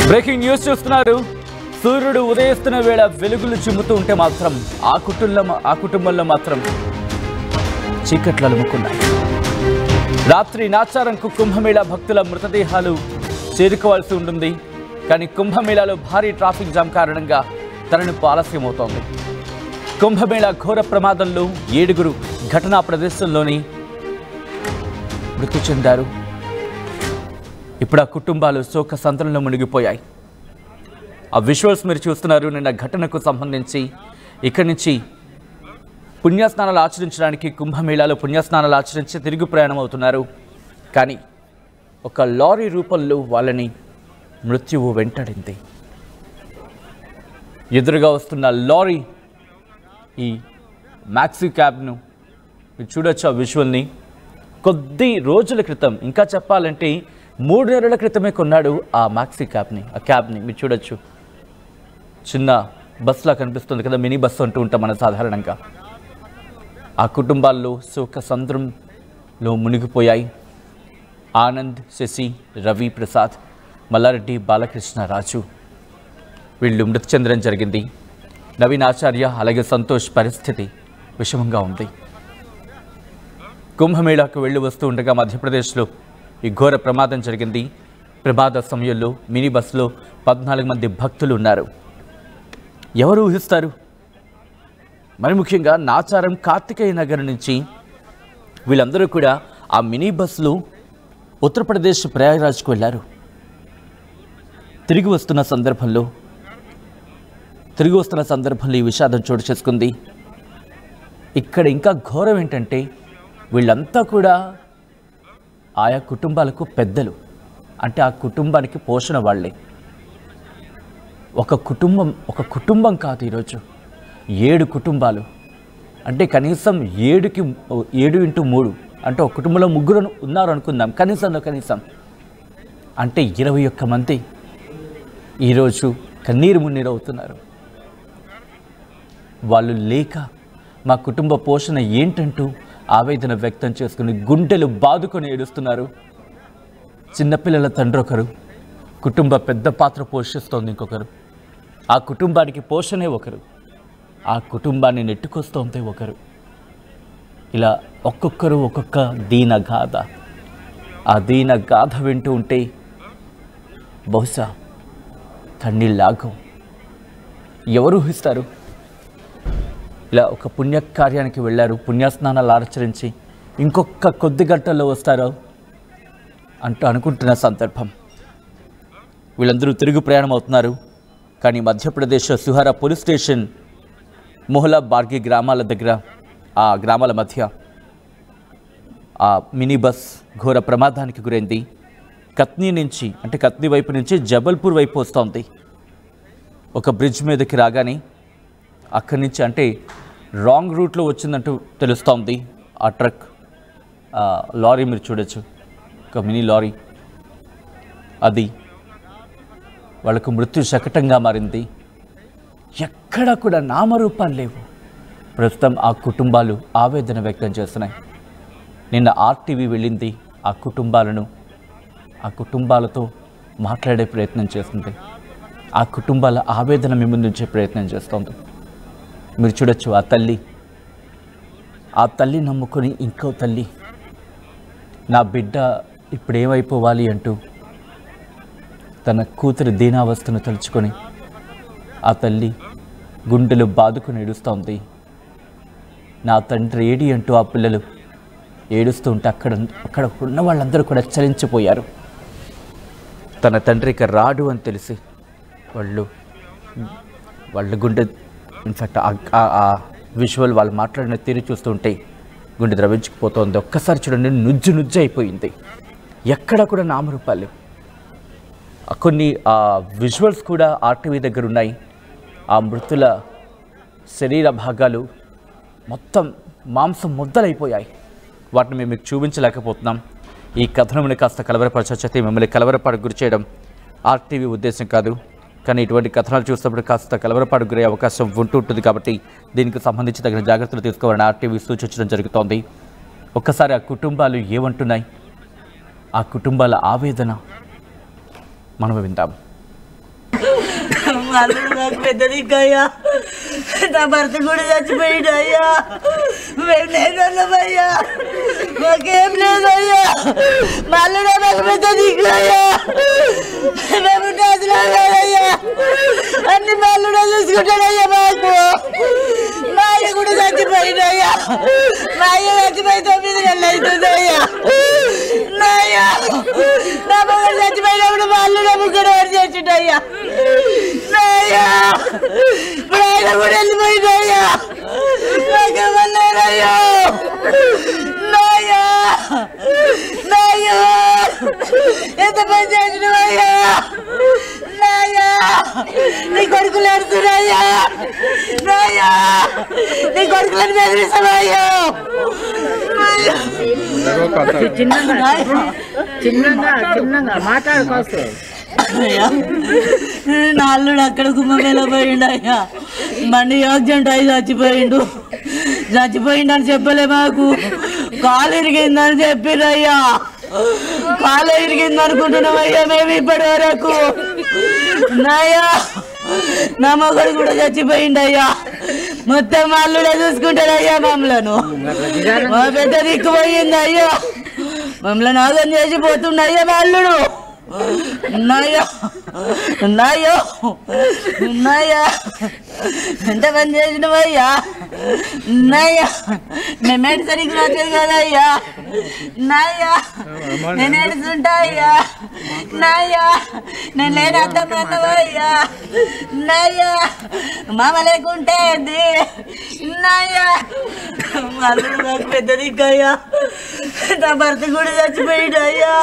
Breaking news చూస్తున్నారు. సూర్యుడు ఉదయిస్తున్న వేళ వెలుగులు చిమ్ముతూ ఉంటే మాత్రం ఆ కుటుంబంలో మాత్రం చీకట్లు అలుముకున్నాయి. రాత్రి నాచారంకు కుంభమేళా భక్తుల మృతదేహాలు చేరుకోవాల్సి ఉంటుంది. కానీ కుంభమేళాలో భారీ ట్రాఫిక్ జామ్ కారణంగా తరలింపు ఆలస్యమవుతోంది. కుంభమేళా ఘోర ప్రమాదంలో 7 ఘటనా ప్రదేశంలోని మృతి చెందారు. ఇప్పుడు ఆ కుటుంబాలు శోక సంతలంలో మునిగిపోయాయి. ఆ విజువల్స్ మీరు చూస్తున్నారు. నిన్న ఘటనకు సంబంధించి ఇక్కడి నుంచి పుణ్యస్నానాలు ఆచరించడానికి కుంభమేళాలో పుణ్యస్నానాలు ఆచరించి తిరుగు ప్రయాణం అవుతున్నారు. కానీ ఒక లారీ రూపంలో వాళ్ళని మృత్యువు వెంటాడింది. ఎదురుగా వస్తున్న లారీ ఈ మ్యాక్సీ క్యాబ్ను మీరు చూడొచ్చు. ఆ విజువల్ని కొద్ది రోజుల క్రితం, ఇంకా చెప్పాలంటే 3 నెలల క్రితమే కొన్నాడు ఆ మ్యాక్సీ క్యాబ్ని. మీరు చూడొచ్చు. చిన్న బస్సులా కనిపిస్తుంది కదా, మినీ బస్సు అంటూ ఉంటాం మనం సాధారణంగా. ఆ కుటుంబాల్లో శోక సంద్రంలో మునిగిపోయాయి. ఆనంద్, శశి, రవి ప్రసాద్, మల్లారెడ్డి, బాలకృష్ణ, రాజు వీళ్ళు మృతి చెందడం జరిగింది. నవీన్ ఆచార్య అలాగే సంతోష్ పరిస్థితి విషమంగా ఉంది. కుంభమేళాకు వెళ్ళి వస్తూ ఉండగా మధ్యప్రదేశ్లో ఈ ఘోర ప్రమాదం జరిగింది. ప్రమాద సమయంలో మినీ బస్సులో 14 మంది భక్తులు ఉన్నారు. ఎవరు ఊహిస్తారు? మరి ముఖ్యంగా నాచారం కార్తికేయ నగర్ నుంచి వీళ్ళందరూ కూడా ఆ మినీ బస్సులో ఉత్తరప్రదేశ్ ప్రయాగ్రాజ్కు వెళ్ళారు. తిరిగి వస్తున్న సందర్భంలో ఈ విషాదం చోటు చేసుకుంది. ఇక్కడ ఇంకా ఘోరం ఏంటంటే వీళ్ళంతా కూడా ఆయా కుటుంబాలకు పెద్దలు, అంటే ఆ కుటుంబానికి పోషణ వాళ్ళే. ఒక కుటుంబం కాదు, ఈరోజు 7 కుటుంబాలు. అంటే కనీసం 7x3 అంటే ఒక కుటుంబంలో 3 ఉన్నారు అనుకుందాం. కనీసం అంటే 21 మంది ఈరోజు కన్నీరు మున్నీరు అవుతున్నారు. వాళ్ళు లేక మా కుటుంబ పోషణ ఏంటంటూ ఆవేదన వ్యక్తం చేసుకుని గుండెలు బాదుకొని ఏడుస్తున్నారు. చిన్నపిల్లల తండ్రి ఒకరు, కుటుంబ పెద్ద పాత్ర పోషిస్తోంది ఇంకొకరు, ఆ కుటుంబానికి పోషణే ఒకరు, ఆ కుటుంబాన్ని నెట్టుకొస్తోంది ఒకరు. ఇలా ఒక్కొక్కరు ఒక్కొక్క దీనగాథ. ఆ దీనగాథ వింటూ ఉంటే బహుశా కన్నీళ్ళాగం. ఎవరు ఊహిస్తారు? ఇలా ఒక పుణ్యకార్యానికి వెళ్ళారు, పుణ్యస్నానాలు ఆచరించి ఇంకొక కొద్ది గంటల్లో వస్తారు అంటూ అనుకుంటున్న సందర్భం. వీళ్ళందరూ తిరుగు ప్రయాణం అవుతున్నారు. కానీ మధ్యప్రదేశ్ సుహారా పోలీస్ స్టేషన్ మొహలా బార్గి గ్రామాల దగ్గర, ఆ గ్రామాల మధ్య ఆ మినీ బస్ ఘోర ప్రమాదానికి గురైంది. కత్నీ నుంచి, అంటే కత్నీ వైపు నుంచి జబల్పూర్ వైపు వస్తోంది. ఒక బ్రిడ్జ్ మీదకి రాగానే అక్కడి నుంచి, అంటే రాంగ్ రూట్లో వచ్చిందంటూ తెలుస్తోంది ఆ ట్రక్, లారీ మీరు చూడొచ్చు, ఒక మినీ లారీ. అది వాళ్ళకు మృత్యు శకటంగా మారింది. ఎక్కడా కూడా నామరూపాలు లేవు. ప్రస్తుతం ఆ కుటుంబాలు ఆవేదన వ్యక్తం చేస్తున్నాయి. నిన్న RTV వెళ్ళింది ఆ కుటుంబాలతో మాట్లాడే ప్రయత్నం చేస్తుంది. ఆ కుటుంబాల ఆవేదన మీ ముందుంచే ప్రయత్నం చేస్తోంది. మీరు చూడొచ్చు. ఆ తల్లి నమ్ముకొని ఇంకో తల్లి, నా బిడ్డ ఇప్పుడు ఏమైపోవాలి అంటూ తన కూతురి దీనావస్థను తలుచుకొని ఆ తల్లి గుండెలు బాదుకుని ఏడుస్తోంది. నా తండ్రి ఏడి అంటూ ఆ పిల్లలు ఏడుస్తూ ఉంటే అక్కడ ఉన్న వాళ్ళందరూ కూడా చలించిపోయారు. తన తండ్రికి రాడు అని తెలిసి వాళ్ళ గుండె, ఇన్ఫ్యాక్ట్ ఆ విజువల్ వాళ్ళు మాట్లాడిన తీరు చూస్తుంటే గుండె ద్రవించుకుపోతోంది. ఒక్కసారి చూడండి, నుజ్జు అయిపోయింది. ఎక్కడ కూడా నామరూపాలు. కొన్ని విజువల్స్ కూడా RTV దగ్గర ఉన్నాయి. ఆ మృతుల శరీర భాగాలు మొత్తం మాంసం ముద్దలైపోయాయి. వాటిని మేము మీకు చూపించలేకపోతున్నాం. ఈ కథనం కాస్త కలవరపరచే, మిమ్మల్ని కలవరపాటుకు గురి చేయడం RTV ఉద్దేశం కాదు. కానీ ఇటువంటి కథనాలు చూసినప్పుడు కాస్త కలవరపాటుకు గురయ్యే అవకాశం ఉంటుంది. కాబట్టి దీనికి సంబంధించి తగిన జాగ్రత్తలు తీసుకోవాలని RTV సూచించడం జరుగుతోంది. ఒక్కసారి ఆ కుటుంబాలు ఏమంటున్నాయి, ఆ కుటుంబాల ఆవేదన మనం విందాం. అల్లుడు నాకు పెద్ద దిక్కయ్యా, నా భర్త కూడా చచ్చిపోయినయ్యా, మేము నేనయ్యా, మాకేం లేదయ్యా, మా అల్లుడే నాకు పెద్ద దిక్కయ్యా, మేము నాశనయ్యా, అన్ని మా అల్లుడే చూసుకుంటాడయ్యా. మాకు మా అయ్య కూడా చచ్చిపోయినయ్యా, మా అయ్య చచ్చిపోయి 9 నెలలు అవుతుందయ్యా. నా మొగడు చచ్చిపోయినప్పుడు మా అల్లుడే ముగ్గురు చేసిండయ్యా. ఇప్పుడు ఆయన కూడా వెళ్ళిపోయిందయ్యా, నాకేమన్నారయ్యా. నాయ్యా నాయ్యా ఎంత పని చేసినవయ్యా. నాయ్యా నీ కొడుకులు ఏడుతున్నాయ్యా. నాయ్యా నీ కొడుకులను బెదిరిస్తావయ్యా. చిన్నగా మాట్లాడుకోవచ్చు. నా అల్లుడు అక్కడ కుంభమేళ పోయిండయ్యా, బండి యాక్సిడెంట్ అయి చచ్చిపోయిండని చెప్పలే మాకు, కాలు ఇరిగిందని చెప్పిరయ్యా. కాలు ఇరిగింది అనుకుంటున్నామయ్యా మేము ఇప్పటి వరకు. నాయ్యా నా మొగడు కూడా చచ్చిపోయిండయ్యా, మొత్తం మా అల్లుడే చూసుకుంటాడయ్యా మమ్మలను. మా పెద్ద దిక్కు పోయిందయ్యా, మమ్మల్ని నాగం చేసిపోతుండయ్యా మా అల్లుడు. నాయ్యా నాయ్యో నాయ్యా ఎంత పని చేసినవయ్యా. నాయ్యా మేము ఏడుసరికి రాలేదు కదయ్యా. నాయ్యా నేను ఏడుస్తుంటా అయ్యా. నాయ్యా నేను లేని అర్థం అన్నవయ్యా. నాయ్యా మామ లేకుంటే నాయ్యా అల్లుడు నాకు పెద్ద దిక్కయ్యా, నా భర్త కూడా చచ్చిపోయినయ్యా,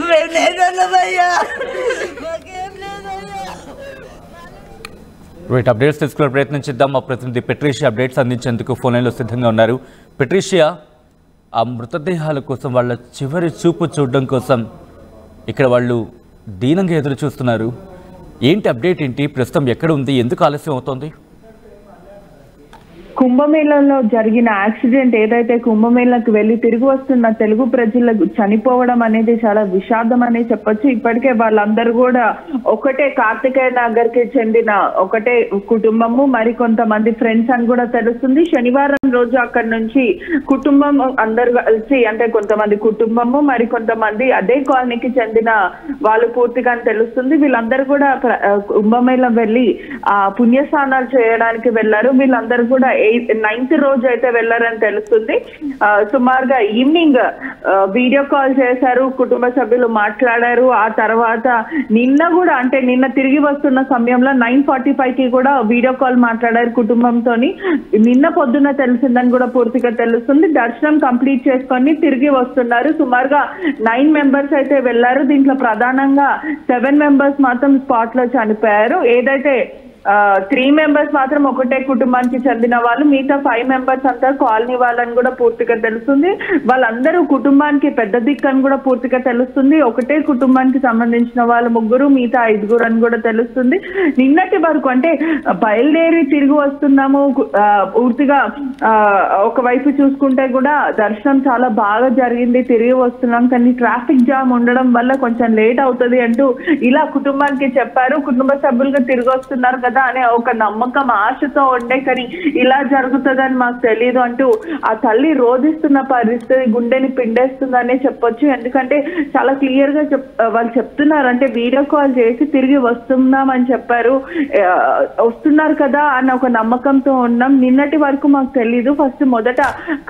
మేము నేనయ్యా, మాకేం లేదయ్యా. రైట్, అప్డేట్స్ తెలుసుకునే ప్రయత్నం చేద్దాం. మా ప్రతినిధి పెట్రీషియా అప్డేట్స్ అందించేందుకు ఫోన్ లైన్లో సిద్ధంగా ఉన్నారు. పెట్రీషియా, ఆ మృతదేహాల కోసం, వాళ్ళ చివరి చూపు చూడడం కోసం ఇక్కడ వాళ్ళు దీనంగా ఎదురు చూస్తున్నారు. ఏంటి అప్డేట్ ఏంటి? ప్రస్తుతం ఎక్కడ ఉంది? ఎందుకు ఆలస్యం అవుతోంది? కుంభమేళలో జరిగిన యాక్సిడెంట్ ఏదైతే కుంభమేళకు వెళ్ళి తిరిగి వస్తున్న తెలుగు ప్రజలకు చనిపోవడం అనేది చాలా విషాదం అనే చెప్పొచ్చు. ఇప్పటికే వాళ్ళందరూ కూడా ఒకటే కార్తికేయ నగర్ కి చెందిన ఒకటే కుటుంబము, మరి కొంతమంది ఫ్రెండ్స్ అని కూడా తెలుస్తుంది. శనివారం రోజు అక్కడ నుంచి కుటుంబం అందరు కలిసి, అంటే కొంతమంది కుటుంబము మరి కొంతమంది అదే కాలనీకి చెందిన వాళ్ళు పూర్తిగా తెలుస్తుంది. వీళ్ళందరూ కూడా కుంభమేళం వెళ్ళి ఆ పుణ్యస్నానాలు చేయడానికి వెళ్ళారు. వీళ్ళందరూ కూడా 9th రోజు అయితే వెళ్ళారని తెలుస్తుంది. సుమారుగా ఈవినింగ్ వీడియో కాల్ చేశారు, కుటుంబ సభ్యులు మాట్లాడారు. ఆ తర్వాత నిన్న కూడా, అంటే నిన్న తిరిగి వస్తున్న సమయంలో 9:45కి కూడా వీడియో కాల్ మాట్లాడారు కుటుంబంతో. నిన్న పొద్దున తెలిసిందని కూడా పూర్తిగా తెలుస్తుంది. దర్శనం కంప్లీట్ చేసుకొని తిరిగి వస్తున్నారు. సుమారుగా 9 మెంబర్స్ అయితే వెళ్లారు. దీంట్లో ప్రధానంగా 7 మెంబర్స్ మాత్రం స్పాట్ లో చనిపోయారు. ఏదైతే 3 మెంబర్స్ మాత్రం ఒకటే కుటుంబానికి చెందిన వాళ్ళు, మిగతా 5 మెంబర్స్ అంతా కాలనీ వాళ్ళని కూడా పూర్తిగా తెలుస్తుంది. వాళ్ళందరూ కుటుంబానికి పెద్ద దిక్కు అని కూడా పూర్తిగా తెలుస్తుంది. ఒకటే కుటుంబానికి సంబంధించిన వాళ్ళు 3, మిగతా 5 అని కూడా తెలుస్తుంది. నిన్నటి వరకు అంటే బయలుదేరి తిరిగి వస్తున్నాము, పూర్తిగా ఒకవైపు చూసుకుంటే కూడా దర్శనం చాలా బాగా జరిగింది, తిరిగి వస్తున్నాం, కానీ ట్రాఫిక్ జామ్ ఉండడం వల్ల కొంచెం లేట్ అవుతుంది అంటూ ఇలా కుటుంబానికి చెప్పారు. కుటుంబ సభ్యులుగా తిరిగి వస్తున్నారు కదా అనే ఒక నమ్మకం, ఆశతో ఉండే, కానీ ఇలా జరుగుతుందని మాకు తెలియదు అంటూ ఆ తల్లి రోధిస్తున్న పరిస్థితి గుండెని పిండేస్తుందనే చెప్పొచ్చు. ఎందుకంటే చాలా క్లియర్ గా వాళ్ళు చెప్తున్నారు, అంటే వీడియో కాల్ చేసి తిరిగి వస్తున్నామని చెప్పారు. వస్తున్నారు కదా అన్న ఒక నమ్మకంతో ఉన్నాం. నిన్నటి వరకు మాకు తెలీదు. ఫస్ట్ మొదట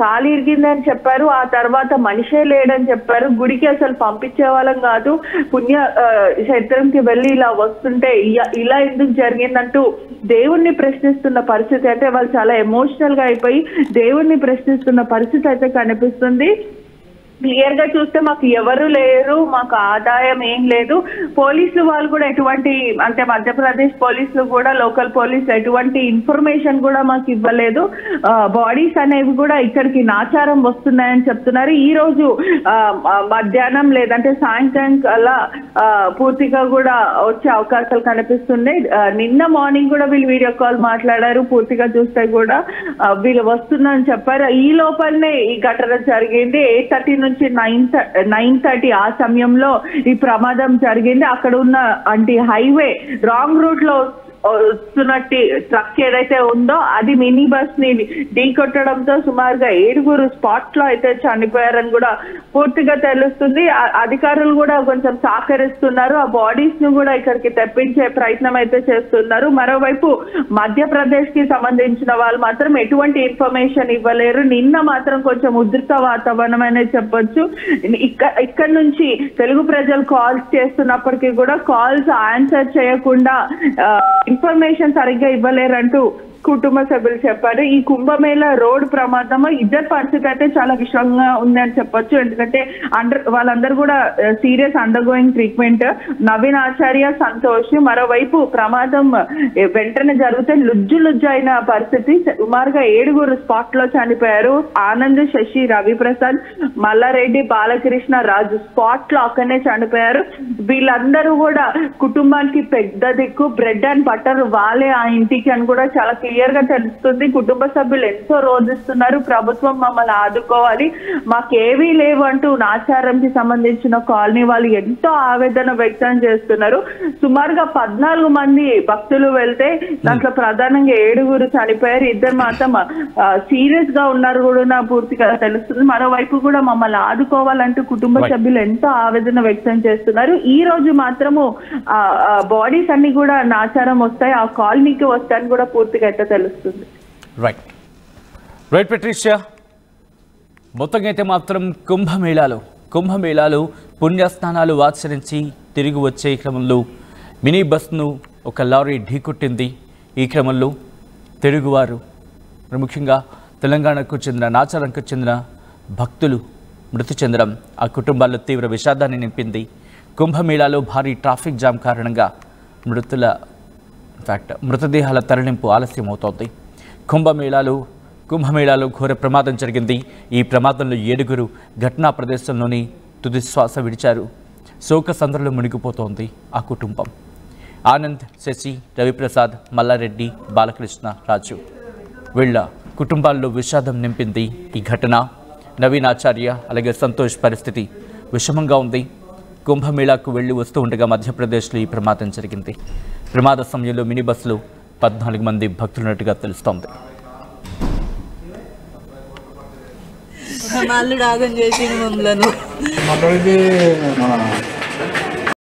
కాలు ఇరిగిందని చెప్పారు, ఆ తర్వాత మనిషే లేడని చెప్పారు. గుడికి అసలు పంపించే వాళ్ళం కాదు, పుణ్య క్షేత్రంకి వెళ్ళి ఇలా వస్తుంటే ఇలా ఎందుకు జరిగిందంటూ దేవుణ్ణి ప్రశ్నిస్తున్న పరిస్థితి, అంటే వాళ్ళు చాలా ఎమోషనల్ గా అయిపోయి దేవుణ్ణి ప్రశ్నిస్తున్న పరిస్థితి అయితే కనిపిస్తుంది. క్లియర్ గా చూస్తే మాకు ఎవరు లేరు, మాకు ఆదాయం ఏం లేదు. పోలీసులు వాళ్ళు కూడా ఎటువంటి, అంటే మధ్యప్రదేశ్ పోలీసులు కూడా, లోకల్ పోలీసులు ఎటువంటి ఇన్ఫర్మేషన్ కూడా మాకు ఇవ్వలేదు. బాడీస్ అనేవి కూడా ఇక్కడికి నాచారం వస్తున్నాయని చెప్తున్నారు. ఈ రోజు మధ్యాహ్నం లేదంటే సాయంత్రం కల్లా పూర్తిగా కూడా వచ్చే అవకాశాలు కనిపిస్తున్నాయి. నిన్న మార్నింగ్ కూడా వీళ్ళు వీడియో కాల్ మాట్లాడారు. పూర్తిగా చూస్తే కూడా వీళ్ళు వస్తున్నారని చెప్పారు. ఈ లోపలనే ఈ ఘటన జరిగింది. 8:30 నుంచి 9:30 ఆ సమయంలో ఈ ప్రమాదం జరిగింది. అక్కడ ఉన్న అంటే హైవే రాంగ్ రూట్ లో వస్తున్నట్టు ట్రక్ ఏదైతే ఉందో అది మినీ బస్ ని ఢీకొట్టడంతో సుమారుగా 7 స్పాట్ లో అయితే చనిపోయారని కూడా పూర్తిగా తెలుస్తుంది. అధికారులు కూడా కొంచెం సహకరిస్తున్నారు, ఆ బాడీస్ ను కూడా ఇక్కడికి తెప్పించే ప్రయత్నం అయితే చేస్తున్నారు. మరోవైపు మధ్యప్రదేశ్ కి సంబంధించిన వాళ్ళు మాత్రం ఎటువంటి ఇన్ఫర్మేషన్ ఇవ్వలేరు. నిన్న మాత్రం కొంచెం ఉధృత వాతావరణం అనేది చెప్పొచ్చు. ఇక్కడ నుంచి తెలుగు ప్రజలు కాల్స్ చేస్తున్నప్పటికీ కూడా కాల్స్ ఆన్సర్ చేయకుండా ఇన్ఫర్మేషన్ సరిగ్గా ఇవ్వలేరంటూ కుటుంబ సభ్యులు చెప్పారు. ఈ కుంభమేళ రోడ్ ప్రమాదం ఇద్దరు పరిస్థితి అయితే చాలా విషమంగా ఉంది అని చెప్పొచ్చు. ఎందుకంటే వాళ్ళందరూ కూడా serious under going treatment. Naveen Acharya, Santosh. మరోవైపు ప్రమాదం వెంటనే జరిగితే లుజ్జు అయిన పరిస్థితి. సుమారుగా 7 స్పాట్ లో చనిపోయారు. ఆనంద్, శశి, రవిప్రసాద్, మల్లారెడ్డి, బాలకృష్ణ, రాజు స్పాట్ లో అక్కడనే చనిపోయారు. వీళ్ళందరూ కూడా కుటుంబానికి పెద్ద దిక్కు, బ్రెడ్ అండ్ బటర్ వాళ్ళే ఆ ఇంటికి అని కూడా చాలా క్లియర్ గా తెలుస్తుంది. కుటుంబ సభ్యులు ఎంతో రోధిస్తున్నారు, ప్రభుత్వం మమ్మల్ని ఆదుకోవాలి, మాకేవీ లేవు అంటూ నాచారంకి సంబంధించిన కాలనీ వాళ్ళు ఎంతో ఆవేదన వ్యక్తం చేస్తున్నారు. సుమారుగా 14 మంది భక్తులు వెళ్తే దాంట్లో ప్రధానంగా 7 చనిపోయారు. ఇద్దరు మాత్రం సీరియస్ గా ఉన్నారు కూడా పూర్తిగా తెలుస్తుంది. మరోవైపు కూడా మమ్మల్ని ఆదుకోవాలంటూ కుటుంబ సభ్యులు ఎంతో ఆవేదన వ్యక్తం చేస్తున్నారు. ఈ రోజు మాత్రము బాడీస్ అన్ని కూడా నాచారం వస్తాయి, ఆ కాలనీకి వస్తాయని కూడా పూర్తిగా అయితే తెలుస్తుంది. రైట్ పెట్రిషియా, మొత్తంగా అయితే మాత్రం కుంభమేళాలు పుణ్యస్నానాలు ఆచరించి తిరిగి వచ్చే క్రమంలో మినీ బస్ను ఒక లారీ ఢీకొట్టింది. ఈ క్రమంలో తెలుగువారు, ముఖ్యంగా తెలంగాణకు చెందిన నాచారంకు చెందిన భక్తులు మృతి చెందడం ఆ కుటుంబాల్లో తీవ్ర విషాదాన్ని నింపింది. కుంభమేళాలో భారీ ట్రాఫిక్ జామ్ కారణంగా మృతదేహాల తరలింపు ఆలస్యమవుతోంది. కుంభమేళాలో ఘోర ప్రమాదం జరిగింది. ఈ ప్రమాదంలో 7 ఘటనా ప్రదేశంలోని తుది శ్వాస విడిచారు. శోక సంద్రలో మునిగిపోతోంది ఆ కుటుంబం. ఆనంద్, శశి, రవిప్రసాద్, మల్లారెడ్డి, బాలకృష్ణ, రాజు వీళ్ళ కుటుంబాల్లో విషాదం నింపింది ఈ ఘటన. నవీన్ ఆచార్య అలాగే సంతోష్ పరిస్థితి విషమంగా ఉంది. కుంభమేళాకు వెళ్ళి వస్తూ ఉండగా మధ్యప్రదేశ్లో ఈ ప్రమాదం జరిగింది. ప్రమాద సమయంలో మినీ బస్సులో 14 మంది భక్తులున్నట్టుగా తెలుస్తోంది. మళ్ళీ రాగం చేసి మమ్మల్ని